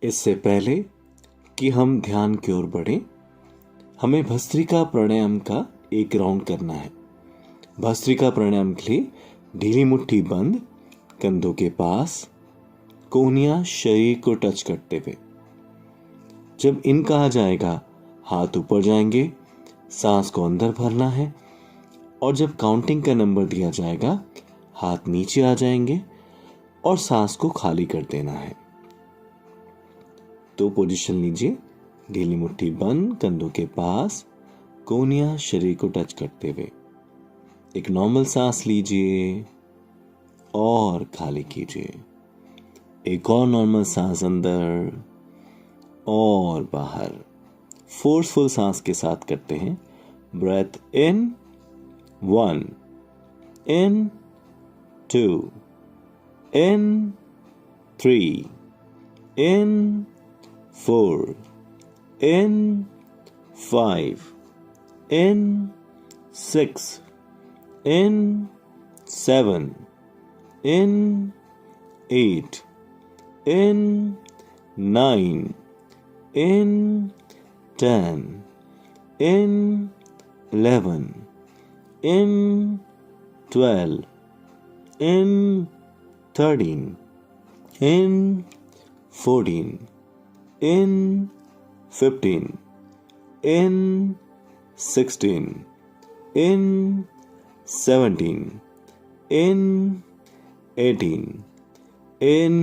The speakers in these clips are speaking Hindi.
इससे पहले कि हम ध्यान की ओर बढ़ें, हमें भस्त्रिका प्राणायाम का एक राउंड करना है। भस्त्रिका प्राणायाम के लिए ढीली मुट्ठी बंद, कंधों के पास, कोहनियां शरीर को टच करते हुए। जब इन कहा जाएगा, हाथ ऊपर जाएंगे, सांस को अंदर भरना है और जब काउंटिंग का नंबर दिया जाएगा, हाथ नीचे आ जाएंगे और सांस को खाली कर देना है। तो पोजीशन लीजिए, ढीली मुट्ठी बंद, कंधों के पास, कोहनियां शरीर को टच करते हुए। एक नॉर्मल सांस लीजिए और खाली कीजिए। एक और नॉर्मल सांस अंदर और बाहर। फोर्सफुल सांस के साथ करते हैं। Breathe in 1, in 2, in 3, in 4, in 5, in 6, in 7, in 8, in 9, in 10, in 11, in 12, in 13, in 14, in 15, in 16, in 17, in 18, in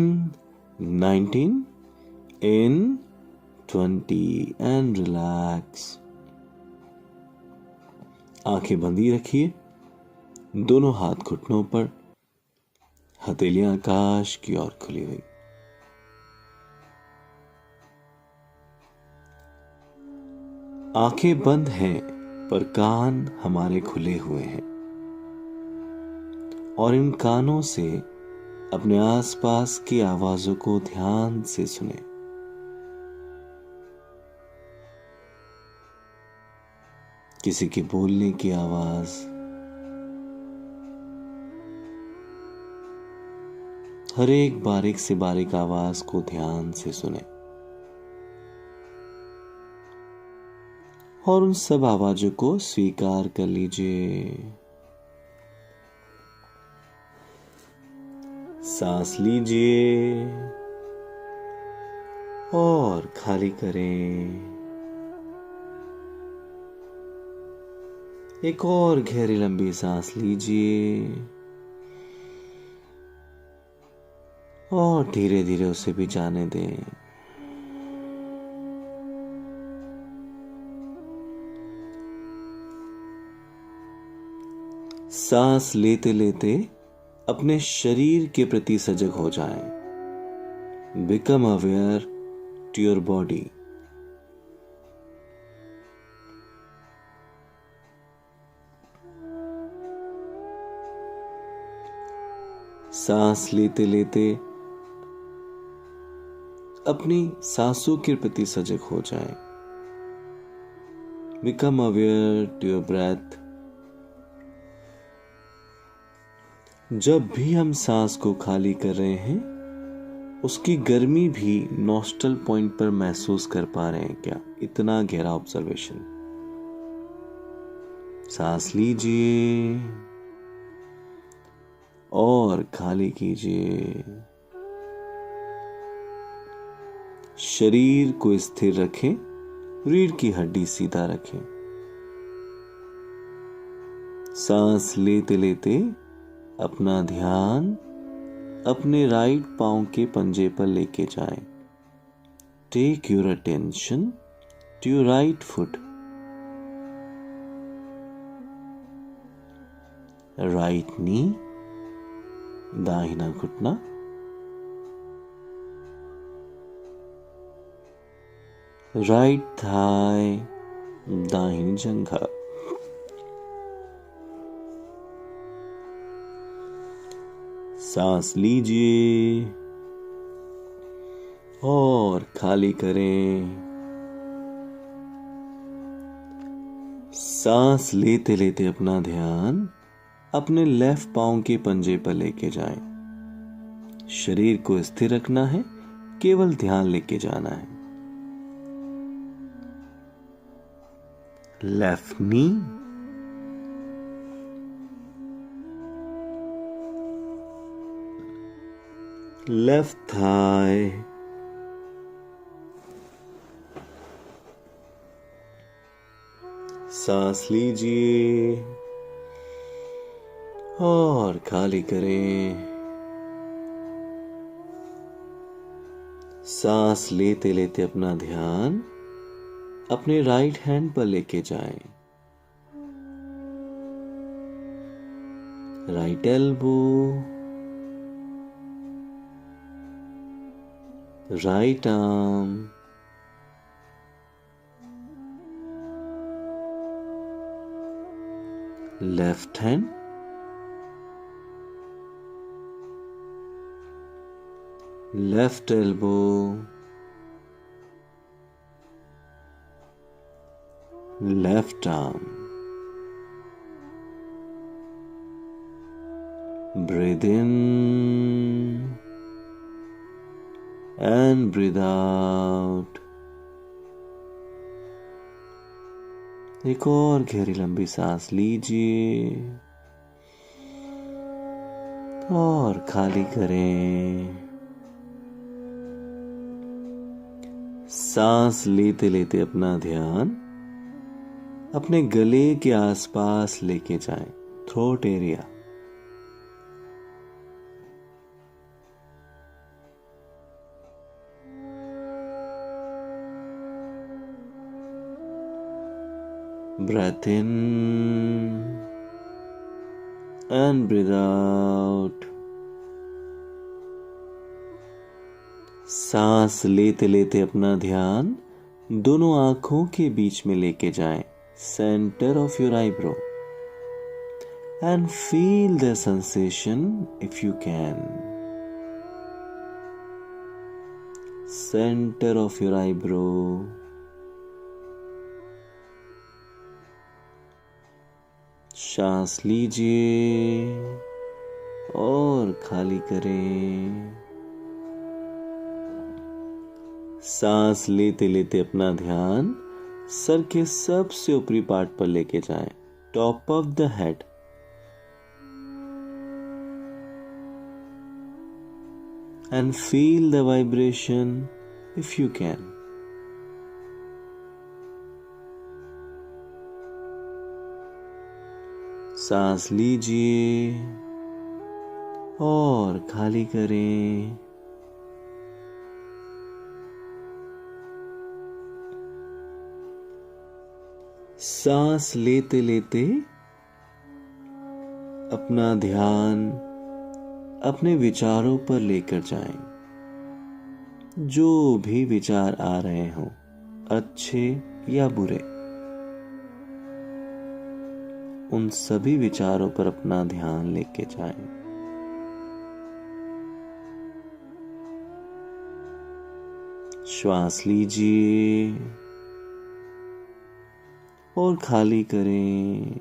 19, in 20 and relax. आंखें बंदी रखिए, दोनों हाथ घुटनों पर, हथेलियां आकाश की ओर खुली हुई। आंखें बंद हैं पर कान हमारे खुले हुए हैं और इन कानों से अपने आसपास की आवाजों को ध्यान से सुने। किसी के बोलने की आवाज, हर एक बारीक से बारीक आवाज को ध्यान से सुने और उन सब आवाजों को स्वीकार कर लीजिए। सांस लीजिए और खाली करें। एक और गहरी लंबी सांस लीजिए और धीरे धीरे उसे भी जाने दें। सांस लेते लेते अपने शरीर के प्रति सजग हो जाएं। Become aware to your body. सांस लेते लेते अपनी सांसों के प्रति सजग हो जाएं। Become aware to your breath. जब भी हम सांस को खाली कर रहे हैं, उसकी गर्मी भी नॉस्ट्रल पॉइंट पर महसूस कर पा रहे हैं क्या? इतना गहरा ऑब्जर्वेशन। सांस लीजिए और खाली कीजिए। शरीर को स्थिर रखें, रीढ़ की हड्डी सीधा रखें। सांस लेते लेते अपना ध्यान अपने राइट पांव के पंजे पर लेके जाएं। Take your attention to your right foot. Right knee, दाहिना घुटना, राइट थाई, दाहिनी जंघा। सांस लीजिए और खाली करें। सांस लेते लेते अपना ध्यान अपने लेफ्ट पांव के पंजे पर लेके जाएं। शरीर को स्थिर रखना है, केवल ध्यान लेके जाना है। लेफ्ट नी, लेफ्ट थाई, सांस लीजिए और खाली करें। सांस लेते लेते अपना ध्यान अपने राइट हैंड पर लेके जाएं। Right elbow, right arm, left hand, left elbow, left arm. Breathe in and breathe out. एक और गहरी लंबी सांस लीजिए और खाली करें। सांस लेते लेते अपना ध्यान अपने गले के आसपास लेके जाएं, throat area. Breathe in and breathe out. सांस लेते लेते अपना ध्यान दोनों आंखों के बीच में लेके जाएं, centre of your eyebrow, and feel the sensation if you can. Centre of your eyebrow, सांस लीजिए और खाली करें। सांस लेते लेते अपना ध्यान सर के सबसे ऊपरी पार्ट पर लेके जाएं, top of the head. And feel the vibration if you can. सांस लीजिए और खाली करें। सांस लेते लेते अपना ध्यान अपने विचारों पर लेकर जाएं। जो भी विचार आ रहे हों, अच्छे या बुरे, उन सभी विचारों पर अपना ध्यान लेके जाएं। श्वास लीजिए और खाली करें।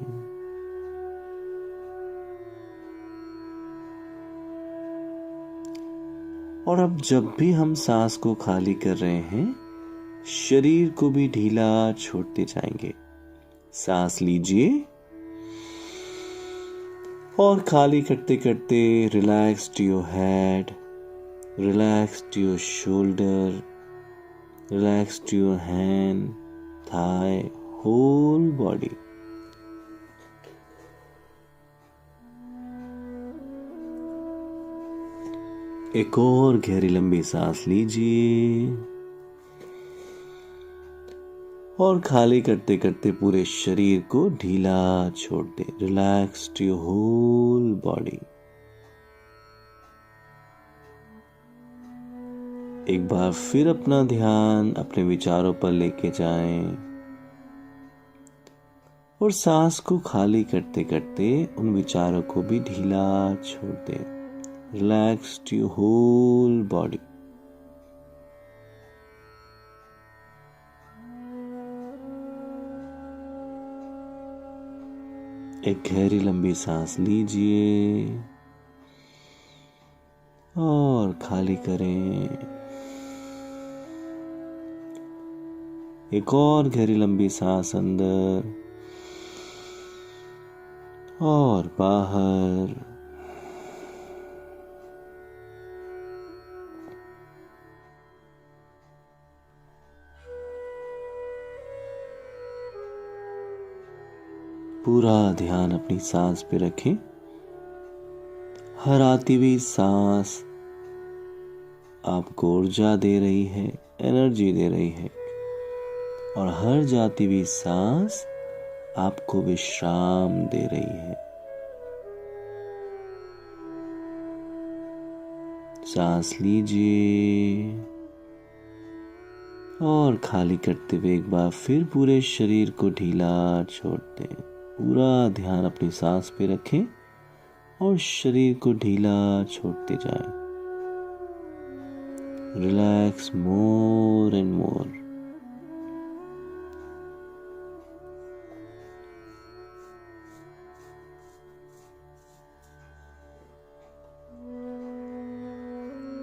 और अब जब भी हम सांस को खाली कर रहे हैं, शरीर को भी ढीला छोड़ते जाएंगे। सांस लीजिए और खाली करते करते relax to your head, relax to your shoulder, relax to your hand, thigh, whole body. एक और गहरी लंबी सांस लीजिए और खाली करते करते पूरे शरीर को ढीला छोड़ दे। Relax to your whole body. एक बार फिर अपना ध्यान अपने विचारों पर लेके जाएं और सांस को खाली करते करते उन विचारों को भी ढीला छोड़ दें। Relax to your whole body. एक गहरी लंबी सांस लीजिए और खाली करें। एक और गहरी लंबी सांस अंदर और बाहर। पूरा ध्यान अपनी सांस पे रखें। हर आती हुई सांस आपको ऊर्जा दे रही है, एनर्जी दे रही है, और हर जाती हुई सांस आपको विश्राम दे रही है। सांस लीजिए और खाली करते हुए एक बार फिर पूरे शरीर को ढीला छोड़ दें। पूरा ध्यान अपनी सांस पे रखें और शरीर को ढीला छोड़ते जाएं। Relax more and more.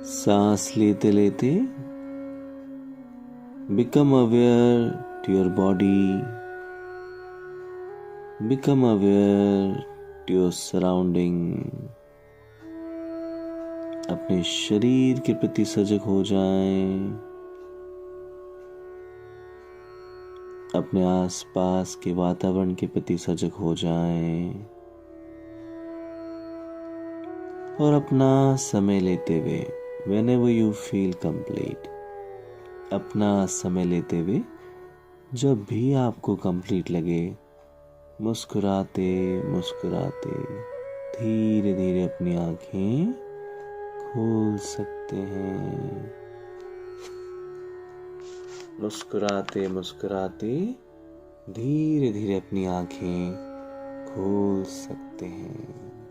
सांस लेते लेते become aware to your body, become aware to your surrounding। अपने शरीर के प्रति सजग हो जाएं, अपने आसपास के वातावरण के प्रति सजग हो जाएं, और अपना समय लेते हुए whenever you feel complete, अपना समय लेते हुए जब भी आपको कंप्लीट लगे, मुस्कुराते मुस्कुराते धीरे धीरे अपनी आंखें खोल सकते हैं। मुस्कुराते मुस्कुराते धीरे धीरे अपनी आंखें खोल सकते हैं।